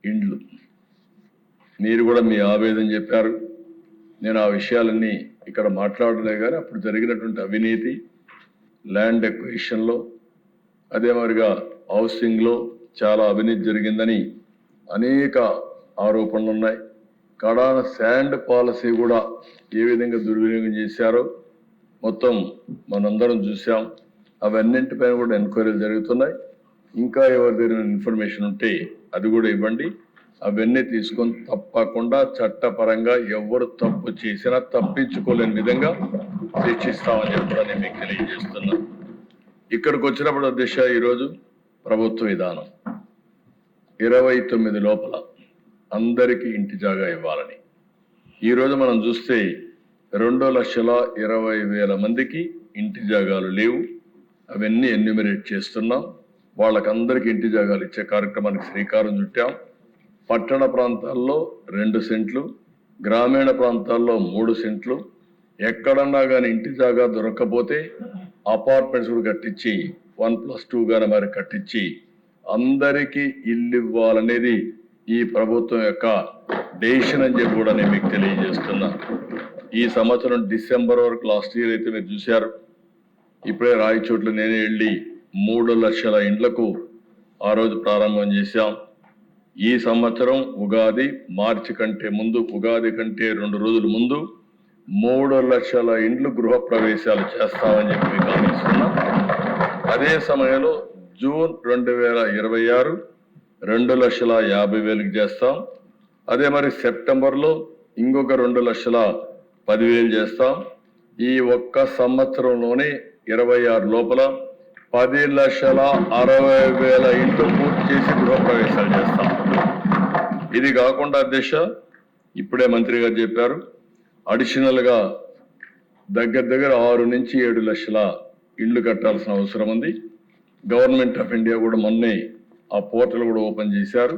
ఇండ్లు మీరు కూడా మీ ఆవేదన చెప్పారు. నేను ఆ విషయాలన్నీ ఇక్కడ మాట్లాడలే కానీ అప్పుడు జరిగినటువంటి అవినీతి ల్యాండ్ ఎక్విజిషన్లో అదే మరిగా హౌసింగ్లో చాలా అవినీతి జరిగిందని అనేక ఆరోపణలు ఉన్నాయి. కడాన శాండ్ పాలసీ కూడా ఏ విధంగా దుర్వినియోగం చేశారో మొత్తం మనందరం చూసాం. అవన్నింటిపైన కూడా ఎంక్వైరీలు జరుగుతున్నాయి. ఇంకా ఎవరి దగ్గర ఇన్ఫర్మేషన్ ఉంటే అది కూడా ఇవ్వండి. అవన్నీ తీసుకొని తప్పకుండా చట్టపరంగా ఎవరు తప్పు చేసినా తప్పించుకోలేని విధంగా శిక్షిస్తామని చెప్పి నేను మీకు తెలియజేస్తున్నా. ఇక్కడికి వచ్చినప్పుడు అధ్యక్ష ఈరోజు ప్రభుత్వ విధానం 29 లోపల అందరికీ ఇంటి జాగా ఇవ్వాలని. ఈరోజు మనం చూస్తే 2,20,000 మందికి ఇంటి జాగాలు లేవు. అవన్నీ ఎన్యూమరేట్ చేస్తున్నాం. వాళ్ళకందరికీ ఇంటి జాగాలు ఇచ్చే కార్యక్రమానికి శ్రీకారం చుట్టాం. పట్టణ ప్రాంతాల్లో 2 సెంట్లు, గ్రామీణ ప్రాంతాల్లో 3 సెంట్లు. ఎక్కడన్నా కానీ ఇంటి జాగా దొరకకపోతే అపార్ట్మెంట్స్ కూడా కట్టించి 1+2 గానే మరి కట్టించి అందరికీ ఇల్లు ఇవ్వాలనేది ఈ ప్రభుత్వం యొక్క డెసిషన్ అని చెప్పి కూడా నేను మీకు తెలియజేస్తున్నా. ఈ సంవత్సరం డిసెంబర్ వరకు లాస్ట్ ఇయర్ అయితే మీరు చూశారు. ఇప్పుడే రాయచోట్ల నేనే వెళ్ళి 3 లక్షల ఇండ్లకు ఆ రోజు ప్రారంభం చేశాం. ఈ సంవత్సరం ఉగాది మార్చి కంటే ముందు, ఉగాది కంటే 2 రోజుల ముందు 3 లక్షల ఇండ్లు గృహ ప్రవేశాలు చేస్తామని చెప్పి మీకు హామీస్తున్నా. అదే సమయంలో జూన్ 2026 2,50,000 చేస్తాం. అదే మరి సెప్టెంబర్లో ఇంకొక 2,10,000 చేస్తాం. ఈ ఒక్క సంవత్సరంలోనే 26 లోపల 10,60,000 ఇండ్లు పూర్తి చేసి గృహప్రవేశాలు చేస్తాం. ఇది కాకుండా అధ్యక్ష ఇప్పుడే మంత్రి గారు చెప్పారు, అడిషనల్ గా దగ్గర 6 నుంచి 7 లక్షల ఇళ్లు కట్టాల్సిన అవసరం ఉంది. గవర్నమెంట్ ఆఫ్ ఇండియా కూడా మొన్నే ఆ పోర్టల్ కూడా ఓపెన్ చేశారు.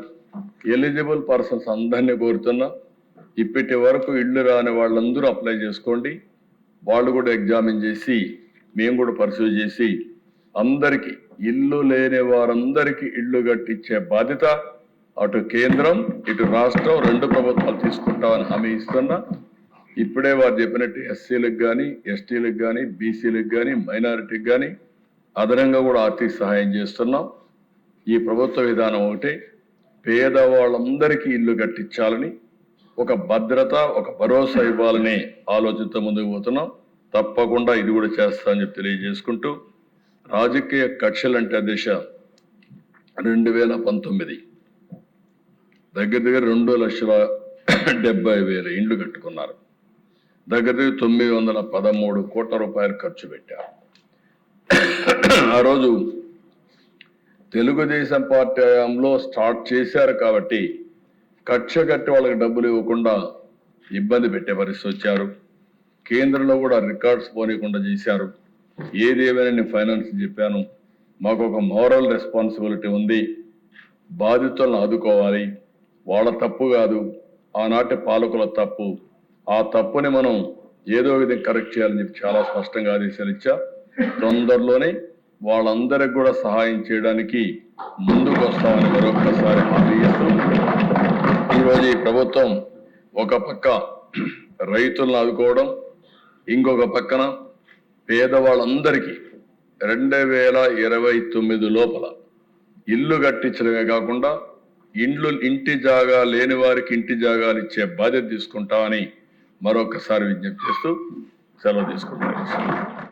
ఎలిజిబుల్ పర్సన్స్ అందరినీ కోరుతున్నా, ఇప్పటి వరకు ఇళ్లు రాని వాళ్ళందరూ అప్లై చేసుకోండి. వాళ్ళు కూడా ఎగ్జామిన్ చేసి మేము కూడా పర్సూ చేసి అందరికీ ఇల్లు లేని వారందరికీ ఇళ్లు కట్టించే బాధ్యత అటు కేంద్రం ఇటు రాష్ట్రం 2 ప్రభుత్వాలు తీసుకుంటామని హామీ ఇస్తున్నా. ఇప్పుడే వారు చెప్పినట్టు ఎస్సీలకు కానీ, ఎస్టీలకు కానీ, బీసీలకు కానీ, మైనారిటీకి కానీ అదనంగా కూడా ఆర్థిక సహాయం చేస్తున్నాం. ఈ ప్రభుత్వ విధానం ఒకటే, పేదవాళ్ళందరికీ ఇల్లు కట్టించాలని, ఒక భద్రత, ఒక భరోసా ఇవ్వాలనే ఆలోచనతో ముందుకు పోతున్నాం. తప్పకుండా ఇది కూడా చేస్తామని చెప్పి తెలియజేసుకుంటూ, రాజకీయ కక్షలంటే దిశ 2019 దగ్గర 2,70,000 ఇండ్లు కట్టుకున్నారు. దగ్గర 913 కోట్ల రూపాయలు ఖర్చు పెట్టారు. ఆ రోజు తెలుగుదేశం పార్టీ హయాంలో స్టార్ట్ చేశారు కాబట్టి కక్ష కట్టి వాళ్ళకి డబ్బులు ఇవ్వకుండా ఇబ్బంది పెట్టే పరిస్థితి వచ్చారు. కేంద్రంలో కూడా రికార్డ్స్ పోనీయకుండా చేశారు. ఏదేమైనా నేను ఫైనాన్స్ చెప్పాను, మాకు ఒక మోరల్ రెస్పాన్సిబిలిటీ ఉంది. బాధితులను ఆదుకోవాలి. వాళ్ళ తప్పు కాదు, ఆనాటి పాలకుల తప్పు. ఆ తప్పుని మనం ఏదో విధంగా కరెక్ట్ చేయాలని చెప్పి చాలా స్పష్టంగా ఆదేశాలు ఇచ్చా. తొందరలోనే వాళ్ళందరికి కూడా సహాయం చేయడానికి ముందుకు వస్తామని మరొకసారి హామీ ఇస్తున్నాం. ఈరోజు ఈ ప్రభుత్వం ఒక పక్క రైతులను ఆదుకోవడం, ఇంకొక పక్కన పేదవాళ్ళందరికీ 2029 లోపల ఇల్లు కట్టించడమే కాకుండా ఇంటి జాగా లేని వారికి ఇంటి జాగాలు ఇచ్చే బాధ్యత తీసుకుంటామని మరొకసారి విజ్ఞప్తి చేస్తూ సెలవు తీసుకుంటాను.